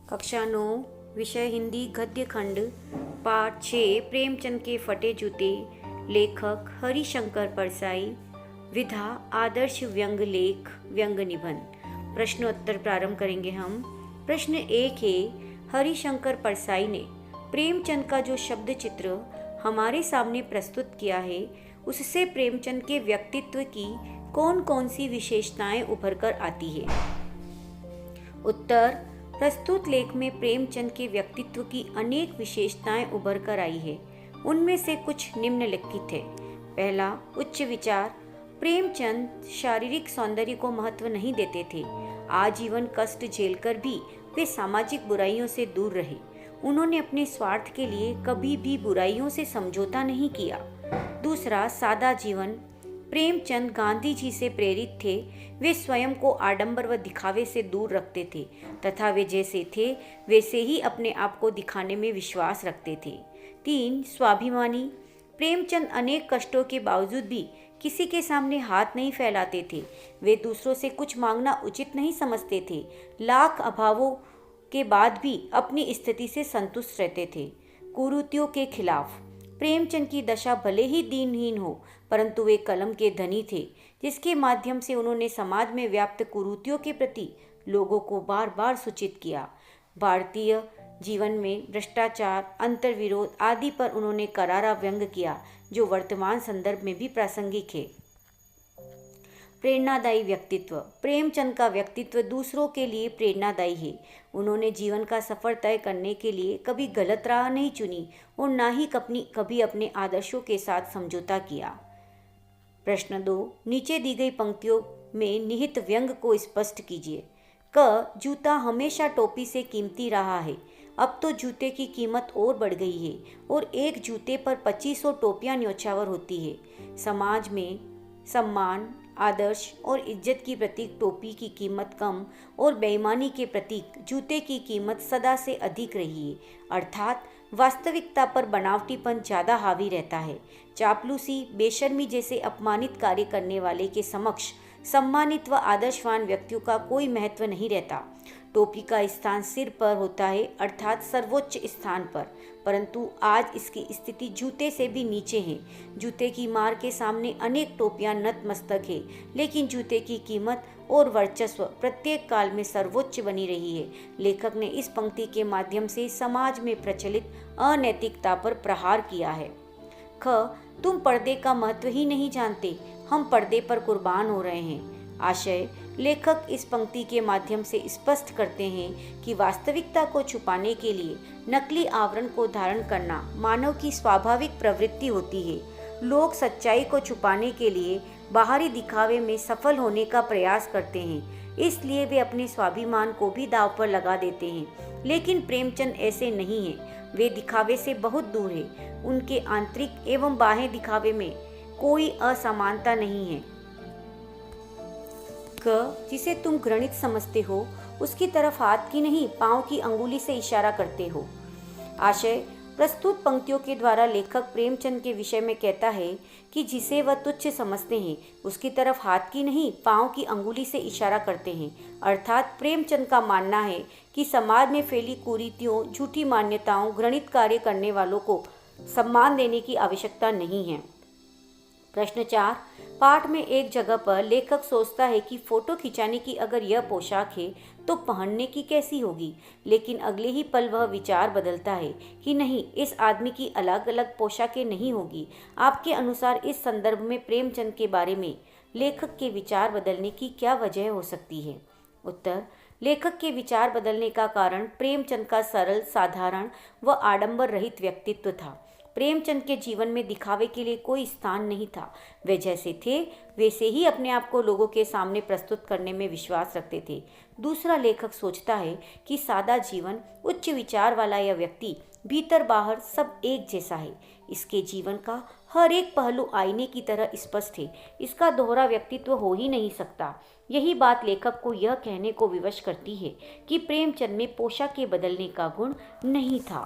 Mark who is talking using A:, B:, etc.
A: कक्षा 9 विषय हिंदी गद्य खंड पाठ 6 प्रेमचंद के फटे जूते। लेखक हरिशंकर परसाई। विधा आदर्श व्यंग लेख व्यंग निबंध। प्रश्नोत्तर प्रारंभ करेंगे हम। प्रश्न 1 है, हरिशंकर परसाई ने प्रेमचंद का जो शब्द चित्र हमारे सामने प्रस्तुत किया है उससे प्रेमचंद के व्यक्तित्व की कौन कौन सी विशेषताएं उभर कर आती है। उत्तर, प्रस्तुत लेख में प्रेमचंद के व्यक्तित्व की अनेक विशेषताएं उभर कर आई है। उनमें से कुछ निम्नलिखित है। पहला, उच्च विचार। प्रेमचंद शारीरिक सौंदर्य को महत्व नहीं देते थे। आजीवन कष्ट झेलकर भी वे सामाजिक बुराइयों से दूर रहे। उन्होंने अपने स्वार्थ के लिए कभी भी बुराइयों से समझौता नहीं किया। दूसरा, सादा जीवन। प्रेमचंद गांधी जी से प्रेरित थे। वे स्वयं को आडंबर व दिखावे से दूर रखते थे तथा वे जैसे थे वैसे ही अपने आप को दिखाने में विश्वास रखते थे। 3, स्वाभिमानी। प्रेमचंद अनेक कष्टों के बावजूद भी किसी के सामने हाथ नहीं फैलाते थे। वे दूसरों से कुछ मांगना उचित नहीं समझते थे। लाख अभावों के बाद भी अपनी स्थिति से संतुष्ट रहते थे। कुरीतियों के खिलाफ। प्रेमचंद की दशा भले ही दीनहीन हो परंतु वे कलम के धनी थे, जिसके माध्यम से उन्होंने समाज में व्याप्त कुरीतियों के प्रति लोगों को बार बार सूचित किया। भारतीय जीवन में भ्रष्टाचार, अंतर्विरोध आदि पर उन्होंने करारा व्यंग किया, जो वर्तमान संदर्भ में भी प्रासंगिक है। प्रेरणादायी व्यक्तित्व। प्रेमचंद का व्यक्तित्व दूसरों के लिए प्रेरणादायी है। उन्होंने जीवन का सफर तय करने के लिए कभी गलत राह नहीं चुनी और ना ही कभी अपने आदर्शों के साथ समझौता किया। प्रश्न 2, नीचे दी गई पंक्तियों में निहित व्यंग को स्पष्ट कीजिए। क, जूता हमेशा टोपी से कीमती रहा है। अब तो जूते की कीमत और बढ़ गई है और एक जूते पर 2500 टोपियां न्योछावर होती है। समाज में सम्मान, आदर्श और इज्जत की प्रतीक टोपी की कीमत कम और बेईमानी के प्रतीक जूते की कीमत सदा से अधिक रही है। अर्थात वास्तविकता पर बनावटीपन ज़्यादा हावी रहता है। चापलूसी, बेशर्मी जैसे अपमानित कार्य करने वाले के समक्ष सम्मानित व आदर्शवान व्यक्तियों का कोई महत्व नहीं रहता। टोपी का स्थान सिर पर होता है, अर्थात सर्वोच्च स्थान पर, परंतु आज इसकी स्थिति जूते से भी नीचे है। जूते की मार के सामने अनेक टोपियां नतमस्तक है, लेकिन जूते की कीमत और वर्चस्व प्रत्येक काल में सर्वोच्च बनी रही है। लेखक ने इस पंक्ति के माध्यम से समाज में प्रचलित अनैतिकता पर प्रहार किया है। ख, तुम पर्दे का महत्व ही नहीं जानते, हम पर्दे पर कुर्बान हो रहे हैं। आशय, लेखक इस पंक्ति के माध्यम से स्पष्ट करते हैं कि वास्तविकता को छुपाने के लिए नकली आवरण को धारण करना मानव की स्वाभाविक प्रवृत्ति होती है। लोग सच्चाई को छुपाने के लिए बाहरी दिखावे में सफल होने का प्रयास करते हैं, इसलिए वे अपने स्वाभिमान को भी दांव पर लगा देते हैं। लेकिन प्रेमचंद ऐसे नहीं हैं। वे दिखावे से बहुत दूर है। उनके आंतरिक एवं बाह्य दिखावे में कोई असमानता नहीं है। क, जिसे तुम घृणित समझते हो उसकी तरफ हाथ की नहीं पांव की अंगुली से इशारा करते हो। आशय, प्रस्तुत पंक्तियों के द्वारा लेखक प्रेमचंद के विषय में कहता है कि जिसे वह तुच्छ समझते हैं उसकी तरफ हाथ की नहीं पांव की अंगुली से इशारा करते हैं। अर्थात प्रेमचंद का मानना है कि समाज में फैली कुरीतियों, झूठी मान्यताओं, घृणित कार्य करने वालों को सम्मान देने की आवश्यकता नहीं है। प्रश्न 4, पाठ में एक जगह पर लेखक सोचता है कि फोटो खिंचाने की अगर यह पोशाक है तो पहनने की कैसी होगी, लेकिन अगले ही पल वह विचार बदलता है कि नहीं, इस आदमी की अलग अलग पोशाकें नहीं होगी। आपके अनुसार इस संदर्भ में प्रेमचंद के बारे में लेखक के विचार बदलने की क्या वजह हो सकती है। उत्तर, लेखक के विचार बदलने का कारण प्रेमचंद का सरल, साधारण व आडंबर रहित व्यक्तित्व था। प्रेमचंद के जीवन में दिखावे के लिए कोई स्थान नहीं था। वे जैसे थे वैसे ही अपने आप को लोगों के सामने प्रस्तुत करने में विश्वास रखते थे। दूसरा, लेखक सोचता है कि सादा जीवन, उच्च विचार वाला यह व्यक्ति भीतर बाहर सब एक जैसा है। इसके जीवन का हर एक पहलू आईने की तरह स्पष्ट है। इसका दोहरा व्यक्तित्व हो ही नहीं सकता। यही बात लेखक को यह कहने को विवश करती है कि प्रेमचंद में पोशाक के बदलने का गुण नहीं था।